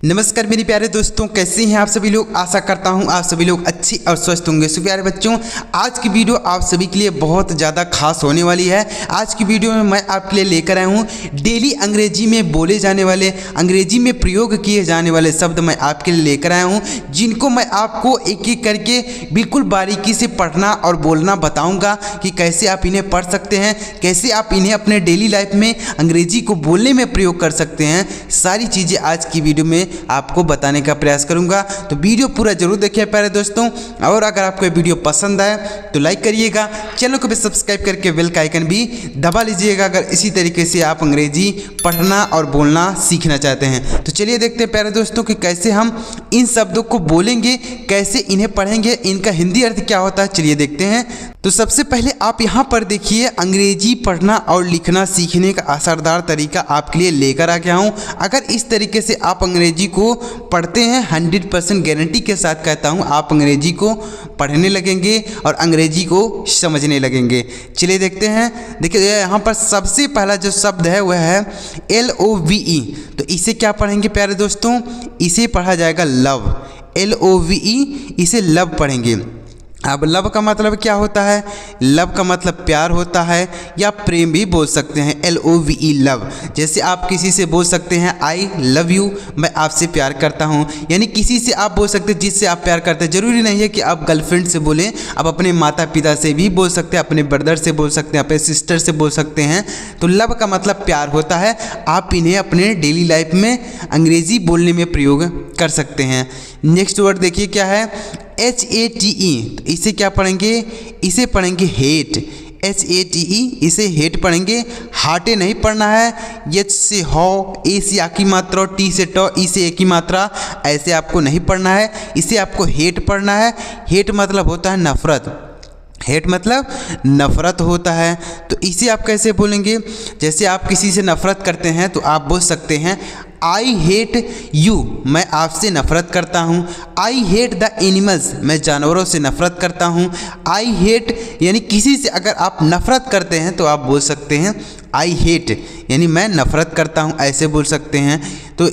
नमस्कार मेरे प्यारे दोस्तों, कैसे हैं आप सभी लोग। आशा करता हूं आप सभी लोग अच्छे और स्वस्थ होंगे। सो प्यारे बच्चों, आज की वीडियो आप सभी के लिए बहुत ज़्यादा खास होने वाली है। आज की वीडियो में मैं आपके लिए लेकर आया हूं डेली अंग्रेजी में बोले जाने वाले, अंग्रेजी में प्रयोग किए जाने वाले शब्द मैं आपके लिए लेकर आया हूँ, जिनको मैं आपको एक एक करके बिल्कुल बारीकी से पढ़ना और बोलना बताऊँगा कि कैसे आप इन्हें पढ़ सकते हैं, कैसे आप इन्हें अपने डेली लाइफ में अंग्रेजी को बोलने में प्रयोग कर सकते हैं। सारी चीज़ें आज की वीडियो में आपको बताने का प्रयास करूंगा, तो वीडियो पूरा जरूर देखिए प्यारे दोस्तों। और अगर आपको ये वीडियो पसंद आए तो लाइक करिएगा, चैनल को भी सब्सक्राइब करके बेल का आइकन भी दबा लीजिएगा अगर इसी तरीके से आप अंग्रेजी पढ़ना और बोलना सीखना चाहते हैं। तो चलिए देखते हैं प्यारे दोस्तों कि कैसे हम इन शब्दों को बोलेंगे, कैसे इन्हें पढ़ेंगे, इनका हिंदी अर्थ क्या होता है। चलिए देखते हैं। तो सबसे पहले आप यहाँ पर देखिए, अंग्रेजी पढ़ना और लिखना सीखने का असरदार तरीका आपके लिए लेकर आ गया हूँ। अगर इस तरीके से आप अंग्रेजी को पढ़ते हैं, 100% गारंटी के साथ कहता हूँ आप अंग्रेजी को पढ़ने लगेंगे और अंग्रेजी को समझने लगेंगे। चलिए देखते हैं। देखिए यहाँ पर सबसे पहला जो शब्द है वह है LOVE। तो इसे क्या पढ़ेंगे प्यारे दोस्तों, इसे पढ़ा जाएगा लव। LOVE, इसे लव पढ़ेंगे। अब लव का मतलब क्या होता है, लव का मतलब प्यार होता है या प्रेम भी बोल सकते हैं। LOVE लव, जैसे आप किसी से बोल सकते हैं आई लव यू, मैं आपसे प्यार करता हूं। यानी किसी से आप बोल सकते हैं जिससे आप प्यार करते हैं। जरूरी नहीं है कि आप गर्लफ्रेंड से बोलें, आप अपने माता पिता से भी बोल सकते हैं, अपने ब्रदर से बोल सकते हैं, अपने सिस्टर से बोल सकते हैं। तो लव का मतलब प्यार होता है। आप इन्हें अपने डेली लाइफ में अंग्रेजी बोलने में प्रयोग कर सकते हैं। नेक्स्ट वर्ड देखिए क्या है, HATE। तो इसे क्या पढ़ेंगे, इसे पढ़ेंगे हेट। HATE, इसे हेट पढ़ेंगे। हाटे नहीं पढ़ना है। H से हो, A से आ की मात्रा, T से ट, E से ए की मात्रा, ऐसे आपको नहीं पढ़ना है। इसे आपको हेट पढ़ना है। हेट मतलब होता है नफरत। हेट मतलब नफरत होता है। तो इसे आप कैसे बोलेंगे, जैसे आप किसी से नफरत करते हैं तो आप बोल सकते हैं आई हेट यू, मैं आपसे नफरत करता हूँ। आई हेट द एनिमल्स, मैं जानवरों से नफरत करता हूँ। आई हेट यानी किसी से अगर आप नफरत करते हैं तो आप बोल सकते हैं आई हेट, यानी मैं नफरत करता हूँ, ऐसे बोल सकते हैं। तो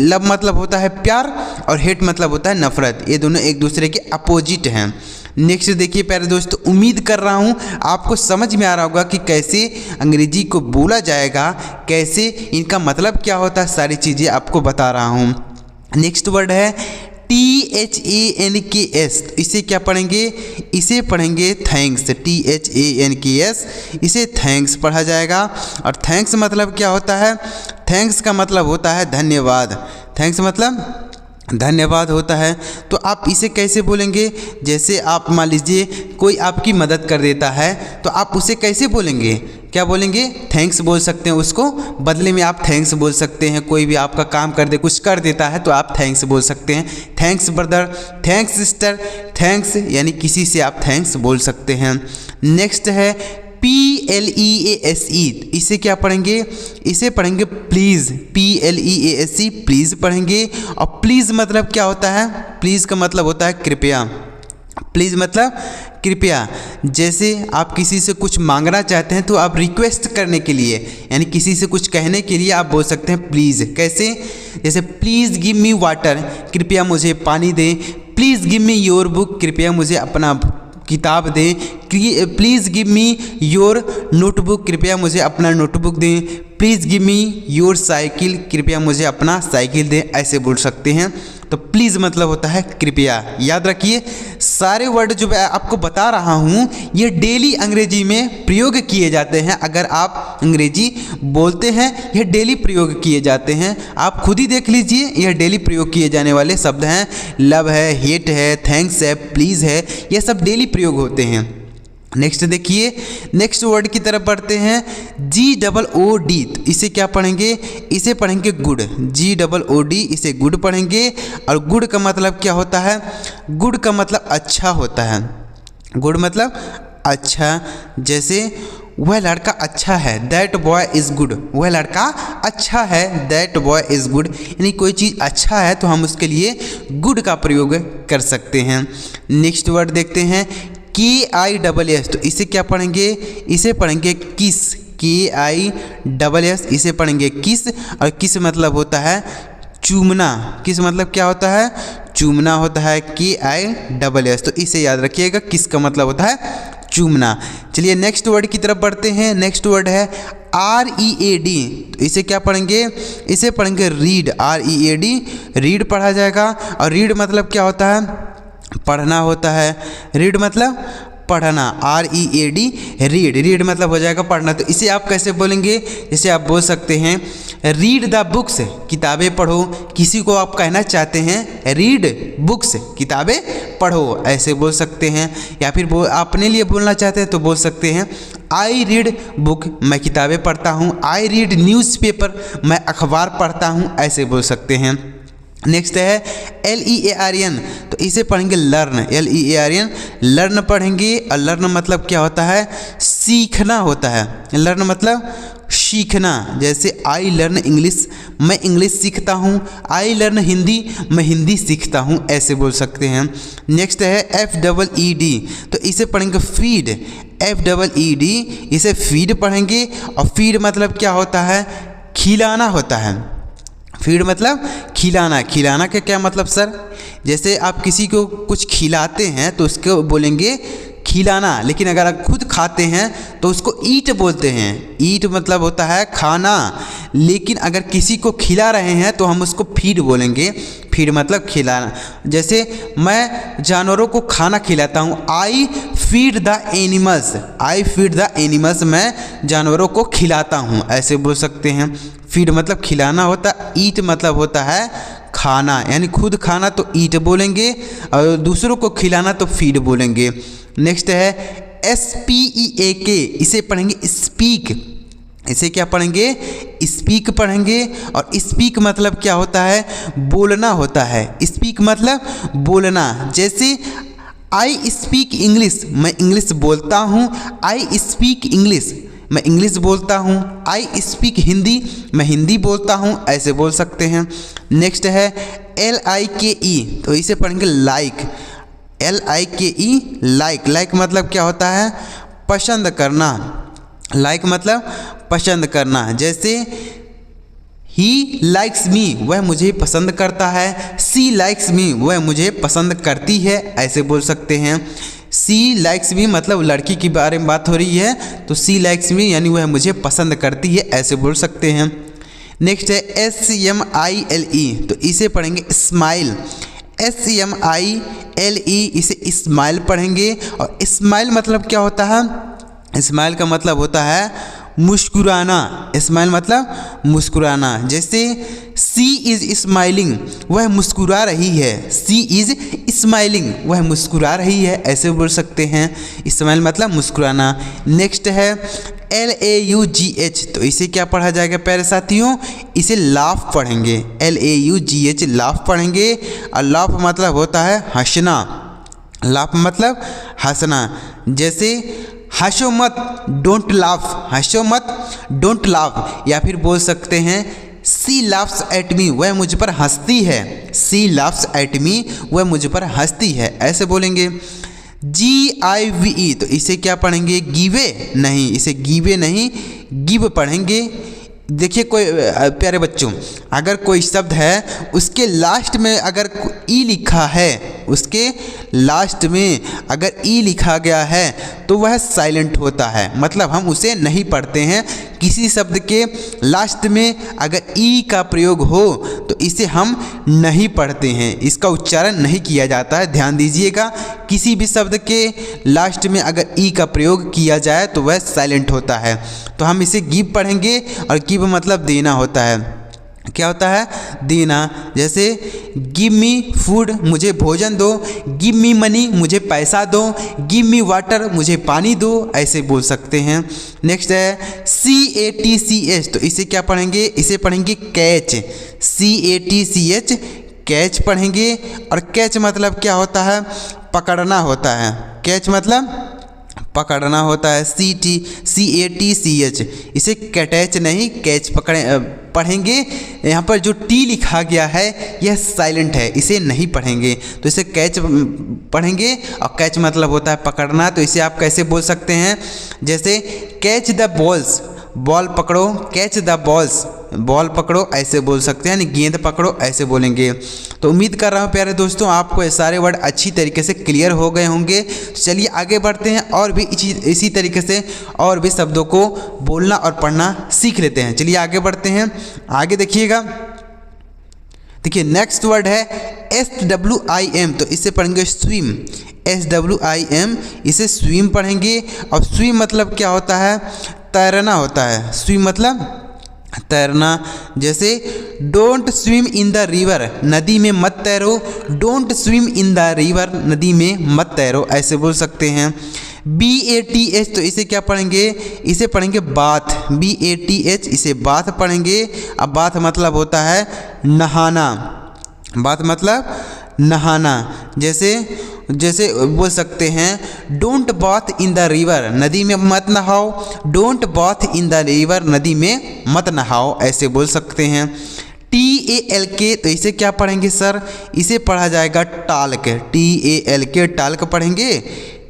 लव मतलब होता है प्यार और हेट मतलब होता है नफरत। ये दोनों एक दूसरे के अपोजिट हैं। नेक्स्ट देखिए प्यारे दोस्तों, उम्मीद कर रहा हूँ आपको समझ में आ रहा होगा कि कैसे अंग्रेजी को बोला जाएगा, कैसे इनका मतलब क्या होता है, सारी चीज़ें आपको बता रहा हूँ। नेक्स्ट वर्ड है THANKS। इसे क्या पढ़ेंगे, इसे पढ़ेंगे थैंक्स। THANKS, इसे थैंक्स पढ़ा जाएगा। और थैंक्स मतलब क्या होता है, थैंक्स का मतलब होता है धन्यवाद। थैंक्स मतलब धन्यवाद होता है। तो आप इसे कैसे बोलेंगे, जैसे आप मान लीजिए कोई आपकी मदद कर देता है तो आप उसे कैसे बोलेंगे, क्या बोलेंगे, थैंक्स बोल सकते हैं। उसको बदले में आप थैंक्स बोल सकते हैं। कोई भी आपका काम कर दे, कुछ कर देता है तो आप थैंक्स बोल सकते हैं। Thanks brother, thanks sister, thanks यानी किसी से आप थैंक्स बोल सकते हैं। नेक्स्ट है PLEASE। इसे क्या पढ़ेंगे, इसे पढ़ेंगे प्लीज़। PLEASE, प्लीज़ पढ़ेंगे। और प्लीज़ मतलब क्या होता है, प्लीज़ का मतलब होता है कृपया। प्लीज़ मतलब कृपया। जैसे आप किसी से कुछ मांगना चाहते हैं तो आप रिक्वेस्ट करने के लिए, यानी किसी से कुछ कहने के लिए आप बोल सकते हैं प्लीज़। कैसे, जैसे प्लीज़ गिव मी वाटर, कृपया मुझे पानी दें। Please give me your book, कृपया मुझे अपना किताब दें। Please give me your notebook, कृपया मुझे अपना नोटबुक दें। Please give me your cycle, कृपया मुझे अपना साइकिल दें, ऐसे बोल सकते हैं। तो प्लीज़ मतलब होता है कृपया। याद रखिए, सारे वर्ड जो मैं आपको बता रहा हूँ ये डेली अंग्रेजी में प्रयोग किए जाते हैं। अगर आप अंग्रेजी बोलते हैं यह डेली प्रयोग किए जाते हैं। आप खुद ही देख लीजिए, यह डेली प्रयोग किए जाने वाले शब्द हैं। लव है, हेट है, थैंक्स है, प्लीज़ है, ये सब डेली प्रयोग होते हैं। नेक्स्ट देखिए, नेक्स्ट वर्ड की तरफ बढ़ते हैं। GOOD। इसे क्या पढ़ेंगे, इसे पढ़ेंगे गुड। GOOD, इसे गुड पढ़ेंगे। और गुड का मतलब क्या होता है, गुड का मतलब अच्छा होता है। गुड मतलब अच्छा। जैसे वह लड़का अच्छा है, दैट बॉय इज़ गुड। वह लड़का अच्छा है, दैट बॉय इज़ गुड। यानी कोई चीज़ अच्छा है तो हम उसके लिए गुड का प्रयोग कर सकते हैं। नेक्स्ट वर्ड देखते हैं KISS। तो इसे क्या पढ़ेंगे, इसे पढ़ेंगे किस। KISS, इसे पढ़ेंगे किस। और किस मतलब होता है चूमना, किस मतलब क्या होता है, चूमना होता है, KISS। तो इसे याद रखिएगा, किसका मतलब होता है चूमना। चलिए नेक्स्ट वर्ड की तरफ बढ़ते हैं। नेक्स्ट वर्ड है READ। तो इसे क्या पढ़ेंगे, इसे पढ़ेंगे रीड, READ, रीड पढ़ा जाएगा। और रीड मतलब क्या होता है, पढ़ना होता है। रीड मतलब पढ़ना, READ, रीड, रीड मतलब हो जाएगा पढ़ना। तो इसे आप कैसे बोलेंगे, जैसे आप बोल सकते हैं रीड द बुक्स, किताबें पढ़ो। किसी को आप कहना चाहते हैं रीड बुक्स, किताबें पढ़ो, ऐसे बोल सकते हैं। या फिर अपने लिए बोलना चाहते हैं तो बोल सकते हैं आई रीड बुक, मैं किताबें पढ़ता हूँ। आई रीड न्यूज़पेपर, मैं अखबार पढ़ता हूँ, ऐसे बोल सकते हैं। नेक्स्ट है LEARN। तो इसे पढ़ेंगे लर्न, LEARN, लर्न पढ़ेंगे। और लर्न मतलब क्या होता है, सीखना होता है। लर्न मतलब सीखना। जैसे आई लर्न इंग्लिश, मैं इंग्लिश सीखता हूँ। आई लर्न हिंदी, मैं हिंदी सीखता हूँ, ऐसे बोल सकते हैं। नेक्स्ट है FEED। तो इसे पढ़ेंगे फीड, FEED, इसे फीड पढ़ेंगे। और फीड मतलब क्या होता है, खिलाना होता है। फीड मतलब खिलाना। खिलाना का क्या मतलब सर, जैसे आप किसी को कुछ खिलाते हैं तो उसको बोलेंगे खिलाना, लेकिन अगर आप खुद खाते हैं तो उसको ईट बोलते हैं। ईट मतलब होता है खाना, लेकिन अगर किसी को खिला रहे हैं तो हम उसको फीड बोलेंगे। फीड मतलब खिलाना। जैसे मैं जानवरों को खाना खिलाता हूँ, I feed the animals, I feed the animals, मैं जानवरों को खिलाता हूँ, ऐसे बोल सकते हैं। फीड मतलब खिलाना होता, ईट मतलब होता है खाना, यानी खुद खाना तो ईट बोलेंगे और दूसरों को खिलाना तो फीड बोलेंगे। नेक्स्ट है SPEAK, इसे पढ़ेंगे स्पीक। इसे क्या पढ़ेंगे, स्पीक पढ़ेंगे। और स्पीक मतलब क्या होता है, बोलना होता है। स्पीक मतलब बोलना। जैसे आई स्पीक इंग्लिश, मैं इंग्लिश बोलता हूँ। आई स्पीक इंग्लिश, मैं इंग्लिश बोलता हूँ। आई स्पीक हिंदी, मैं हिंदी बोलता हूँ, ऐसे बोल सकते हैं। नेक्स्ट है LIKE। तो इसे पढ़ेंगे लाइक, LIKE, लाइक। लाइक मतलब क्या होता है, पसंद करना। लाइक मतलब पसंद करना। जैसे ही लाइक्स मी, वह मुझे पसंद करता है। सी लाइक्स मी, वह मुझे पसंद करती है, ऐसे बोल सकते हैं। सी लाइक्स मी मतलब लड़की के बारे में बात हो रही है, तो सी लाइक्स मी यानी वह मुझे पसंद करती है, ऐसे बोल सकते हैं। नेक्स्ट है SMILE। तो इसे पढ़ेंगे स्माइल, SMILE, इसे स्माइल पढ़ेंगे। और स्माइल मतलब क्या होता है, स्माइल का मतलब होता है मुस्कुराना। स्माइल मतलब मुस्कुराना। जैसे सी इज़ स्माइलिंग, वह मुस्कुरा रही है। सी इज़ स्माइलिंग, वह मुस्कुरा रही है, ऐसे बोल सकते हैं। स्माइल मतलब मुस्कुराना। नेक्स्ट है LAUGH। तो इसे क्या पढ़ा जाएगा प्यारे साथियों, इसे लाफ पढ़ेंगे। LAUGH, लाफ पढ़ेंगे। और लाफ मतलब होता है हंसना। लाफ मतलब हंसना। जैसे हंसो मत, डोंट लाफ, हंसो मत, डोंट लाफ। या फिर बोल सकते हैं सी लाफ्स एट मी, वह मुझ पर हंसती है। सी लाफ्स एट मी, वह मुझ पर हंसती है, ऐसे बोलेंगे। GIVE। तो इसे क्या पढ़ेंगे, गिवे नहीं, इसे गिवे नहीं, गिव पढ़ेंगे। देखिए कोई प्यारे बच्चों, अगर कोई शब्द है उसके लास्ट में अगर ई लिखा है, उसके लास्ट में अगर ई लिखा गया है तो वह साइलेंट होता है, मतलब हम उसे नहीं पढ़ते हैं। किसी शब्द के लास्ट में अगर ई का प्रयोग हो तो इसे हम नहीं पढ़ते हैं, इसका उच्चारण नहीं किया जाता है। ध्यान दीजिएगा, किसी भी शब्द के लास्ट में अगर ई का प्रयोग किया जाए तो वह साइलेंट होता है। तो हम इसे गिव पढ़ेंगे। और गिव मतलब देना होता है। क्या होता है, देना। जैसे गिव मी फूड, मुझे भोजन दो। गिव मी मनी, मुझे पैसा दो। गिव मी वाटर, मुझे पानी दो, ऐसे बोल सकते हैं। नेक्स्ट है CATCH। तो इसे क्या पढ़ेंगे, इसे पढ़ेंगे कैच, CATCH, कैच पढ़ेंगे। और कैच मतलब क्या होता है, पकड़ना होता है। कैच मतलब पकड़ना होता है। CATCH, इसे कैटच नहीं, कैच पढ़ेंगे। यहाँ पर जो टी लिखा गया है यह साइलेंट है, इसे नहीं पढ़ेंगे, तो इसे कैच पढ़ेंगे। और कैच मतलब होता है पकड़ना। तो इसे आप कैसे बोल सकते हैं, जैसे कैच द बॉल्स, बॉल पकड़ो। कैच द बॉल्स, बॉल पकड़ो ऐसे बोल सकते हैं, यानी गेंद पकड़ो ऐसे बोलेंगे। तो उम्मीद कर रहा हूँ प्यारे दोस्तों आपको ये सारे वर्ड अच्छी तरीके से क्लियर हो गए होंगे। चलिए आगे बढ़ते हैं और भी इसी तरीके से और भी शब्दों को बोलना और पढ़ना सीख लेते हैं। चलिए आगे बढ़ते हैं, आगे देखिएगा। देखिए नेक्स्ट वर्ड है SWIM, तो इसे पढ़ेंगे स्विम, SWIM, इसे स्विम पढ़ेंगे। और स्विम मतलब क्या होता है, तैरना होता है। स्विम मतलब तैरना, जैसे don't swim in the river, नदी में मत तैरो, don't swim in the river, नदी में मत तैरो ऐसे बोल सकते हैं। BATH, तो इसे क्या पढ़ेंगे, इसे पढ़ेंगे बाथ, BATH, इसे बाथ पढ़ेंगे। अब बाथ मतलब होता है नहाना, बाथ मतलब नहाना, जैसे बोल सकते हैं don't bath in the river, नदी में मत नहाओ, don't bath in the river, नदी में मत नहाओ ऐसे बोल सकते हैं। TALK, तो इसे क्या पढ़ेंगे सर, इसे पढ़ा जाएगा टाल्क, TALK, टाल्क पढ़ेंगे।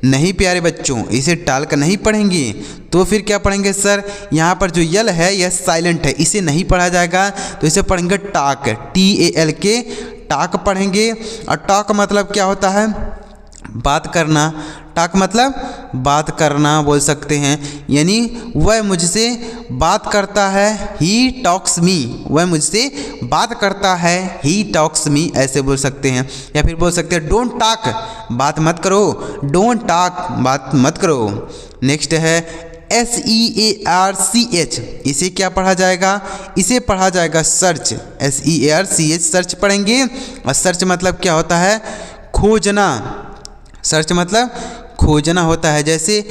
नहीं प्यारे बच्चों, इसे टाल्क नहीं पढ़ेंगे, तो फिर क्या पढ़ेंगे सर, यहाँ पर जो यल है यह साइलेंट है, इसे नहीं पढ़ा जाएगा, तो इसे पढ़ेंगे टाक, TALK, टाक पढ़ेंगे। और टाक मतलब क्या होता है, बात करना, टाक मतलब बात करना बोल सकते हैं, यानी वह मुझसे बात करता है, ही टॉक्स मी, वह मुझसे बात करता है, ही टॉक्स मी ऐसे बोल सकते हैं। या फिर बोल सकते हैं डोंट टॉक, बात मत करो, डोंट टॉक, बात मत करो। नेक्स्ट है SEARCH, इसे क्या पढ़ा जाएगा, इसे पढ़ा जाएगा सर्च, SEARCH, सर्च पढ़ेंगे। और सर्च मतलब क्या होता है, खोजना, सर्च मतलब खोजना होता है। जैसे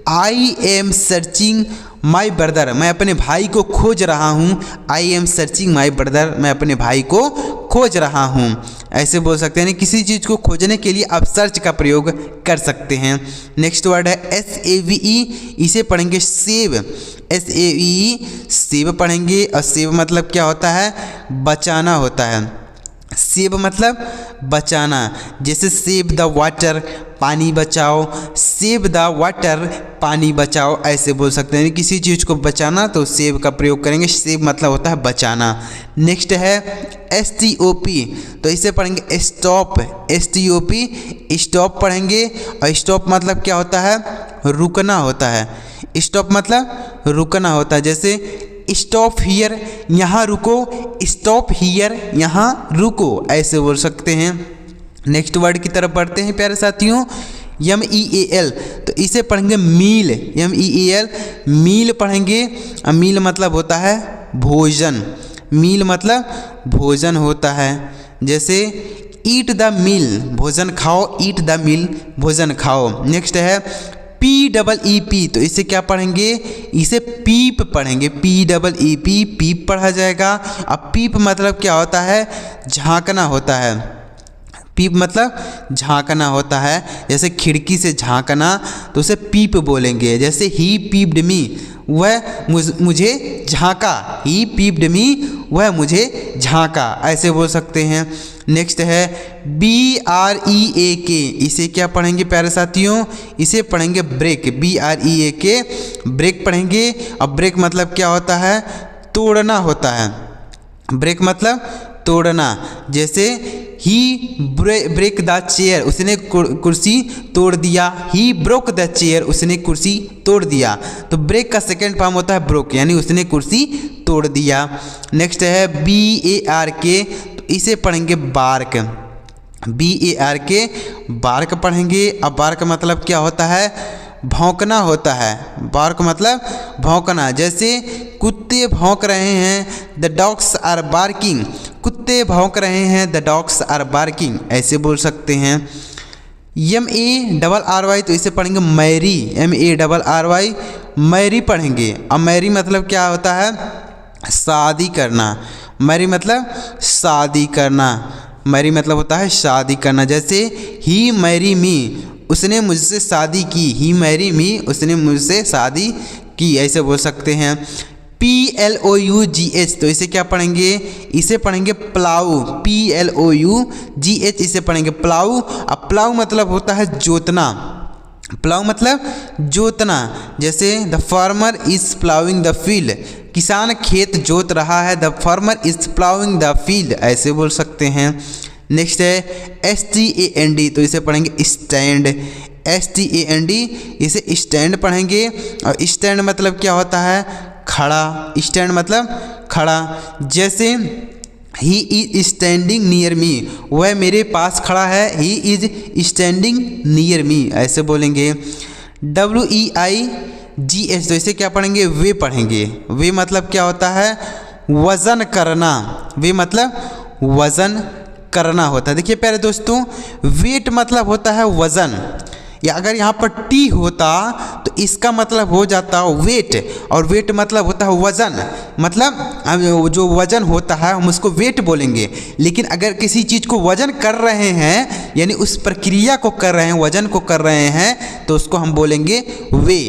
I am searching my brother, मैं अपने भाई को खोज रहा हूँ, I am searching my brother, मैं अपने भाई को खोज रहा हूँ ऐसे बोल सकते हैं। किसी चीज़ को खोजने के लिए आप सर्च का प्रयोग कर सकते हैं। नेक्स्ट वर्ड है SAVE, इसे पढ़ेंगे सेव, SAVE, सेव पढ़ेंगे। और सेव मतलब क्या होता है, बचाना होता है, सेव मतलब बचाना, जैसे सेव द वाटर, पानी बचाओ, सेव द वाटर, पानी बचाओ ऐसे बोल सकते हैं। किसी चीज़ को बचाना तो सेव का प्रयोग करेंगे, सेव मतलब होता है बचाना। नेक्स्ट है STOP, तो इसे पढ़ेंगे स्टॉप, STOP, स्टॉप पढ़ेंगे। और स्टॉप मतलब क्या होता है, रुकना होता है, स्टॉप मतलब रुकना होता है। जैसे स्टॉप हियर, यहाँ रुको, स्टॉप हियर, यहाँ रुको ऐसे बोल सकते हैं। नेक्स्ट वर्ड की तरफ बढ़ते हैं प्यारे साथियों, MEAL, तो इसे पढ़ेंगे मील, MEAL, मील पढ़ेंगे। मील मतलब होता है भोजन, मील मतलब भोजन होता है। जैसे ईट द मील, भोजन खाओ, ईट द मील, भोजन खाओ। नेक्स्ट है PEEP, तो इसे क्या पढ़ेंगे, इसे पीप पढ़ेंगे, PEEP, पीप पढ़ा जाएगा। अब पीप मतलब क्या होता है, झांकना होता है, पीप मतलब झांकना होता है। जैसे खिड़की से झांकना तो उसे पीप बोलेंगे। जैसे ही पीप्ड मी, वह मुझे झांका, ही पीप्ड मी, वह मुझे झांका ऐसे बोल सकते हैं। नेक्स्ट है BREAK, इसे क्या पढ़ेंगे प्यारे साथियों, इसे पढ़ेंगे ब्रेक, BREAK, ब्रेक पढ़ेंगे। अब ब्रेक मतलब क्या होता है, तोड़ना होता है, ब्रेक मतलब तोड़ना। जैसे ही ब्रेक द चेयर, उसने कुर्सी तोड़ दिया, ही ब्रोक द चेयर, उसने कुर्सी तोड़ दिया। तो ब्रेक का सेकेंड फॉर्म होता है ब्रोक, यानी उसने कुर्सी तोड़ दिया। नेक्स्ट है BARK, तो इसे पढ़ेंगे बार्क, BARK, बार्क पढ़ेंगे। अब बार्क मतलब क्या होता है, भौंकना होता है, बार्क मतलब भौंकना। जैसे कुत्ते भौंक रहे हैं, द डॉग्स आर बार्किंग, कुत्ते भौंक रहे हैं, द डॉग्स आर बार्किंग ऐसे बोल सकते हैं। MARRY, तो इसे पढ़ेंगे मैरी, MARRY, मैरी पढ़ेंगे। अब मैरी मतलब क्या होता है, शादी करना, मैरी मतलब शादी करना, मैरी मतलब होता है शादी करना। जैसे ही मैरी मी, उसने मुझसे शादी की, ही मैरी मी, उसने मुझसे शादी की ऐसे बोल सकते हैं। PLOUGH, तो इसे क्या पढ़ेंगे, इसे पढ़ेंगे प्लाऊ, PLOUGH, इसे पढ़ेंगे प्लाऊ। अब प्लाऊ मतलब होता है जोतना, प्लाउ मतलब जोतना, जैसे the farmer is ploughing the field, किसान खेत जोत रहा है, the farmer is ploughing the field, ऐसे बोल सकते हैं। नेक्स्ट है STAND, तो इसे पढ़ेंगे स्टैंड, STAND, इसे स्टैंड पढ़ेंगे। और स्टैंड मतलब क्या होता है? खड़ा, स्टैंड मतलब खड़ा। जैसे he is standing near me, वह मेरे पास खड़ा है, he is standing near me, ऐसे बोलेंगे। WEIGH, तो इसे क्या पढ़ेंगे? वे पढ़ेंगे। वे मतलब क्या होता है? वज़न करना, वे मतलब वज़न करना होता है। देखिए प्यारे दोस्तों, वेट मतलब होता है वज़न, या अगर यहाँ पर टी होता तो इसका मतलब हो जाता वेट, और वेट मतलब होता है वज़न, मतलब जो वज़न होता है हम उसको वेट बोलेंगे। लेकिन अगर किसी चीज़ को वज़न कर रहे हैं, यानी उस प्रक्रिया को कर रहे हैं, वज़न को कर रहे हैं, तो उसको हम बोलेंगे वे।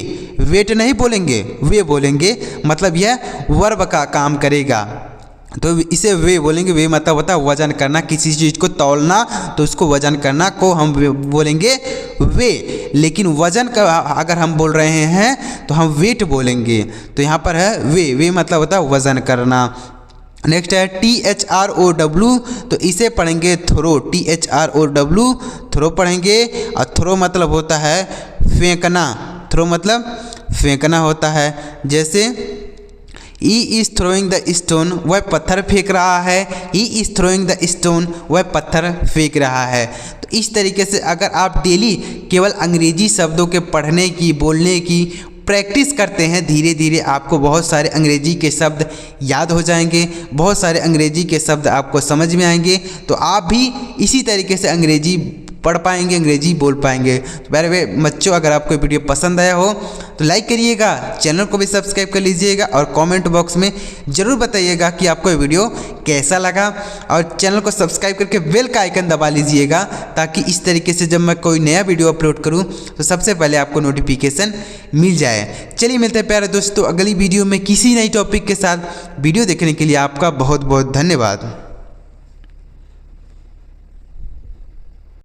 वेट नहीं बोलेंगे, वे बोलेंगे, मतलब यह वर्ब का काम करेगा, तो इसे वे बोलेंगे। वे मतलब होता है वजन करना, किसी चीज़ को तौलना, तो उसको वजन करना को हम बोलेंगे वे। लेकिन वजन का अगर हम बोल रहे हैं तो हम वेट बोलेंगे। तो यहाँ पर है वे, वे मतलब होता है वजन करना। नेक्स्ट है THROW, तो इसे पढ़ेंगे थ्रो, THROW, थ्रो पढ़ेंगे। और थ्रो मतलब होता है फेंकना, थ्रो मतलब फेंकना होता है। जैसे he is throwing the stone, वह पत्थर फेंक रहा है, he is throwing the stone, वह पत्थर फेंक रहा है। तो इस तरीके से अगर आप डेली केवल अंग्रेजी शब्दों के पढ़ने की, बोलने की प्रैक्टिस करते हैं, धीरे धीरे आपको बहुत सारे अंग्रेजी के शब्द याद हो जाएंगे, बहुत सारे अंग्रेजी के शब्द आपको समझ में आएंगे। तो आप भी इसी तरीके से अंग्रेजी पढ़ पाएंगे, अंग्रेजी बोल पाएंगे। तो प्यारे बच्चों, अगर आपको वीडियो पसंद आया हो तो लाइक करिएगा, चैनल को भी सब्सक्राइब कर लीजिएगा, और कमेंट बॉक्स में ज़रूर बताइएगा कि आपको ये वीडियो कैसा लगा। और चैनल को सब्सक्राइब करके बेल का आइकन दबा लीजिएगा, ताकि इस तरीके से जब मैं कोई नया वीडियो अपलोड करूँ तो सबसे पहले आपको नोटिफिकेशन मिल जाए। चलिए मिलते हैं प्यारे दोस्तों अगली वीडियो में किसी नई टॉपिक के साथ। वीडियो देखने के लिए आपका बहुत बहुत धन्यवाद।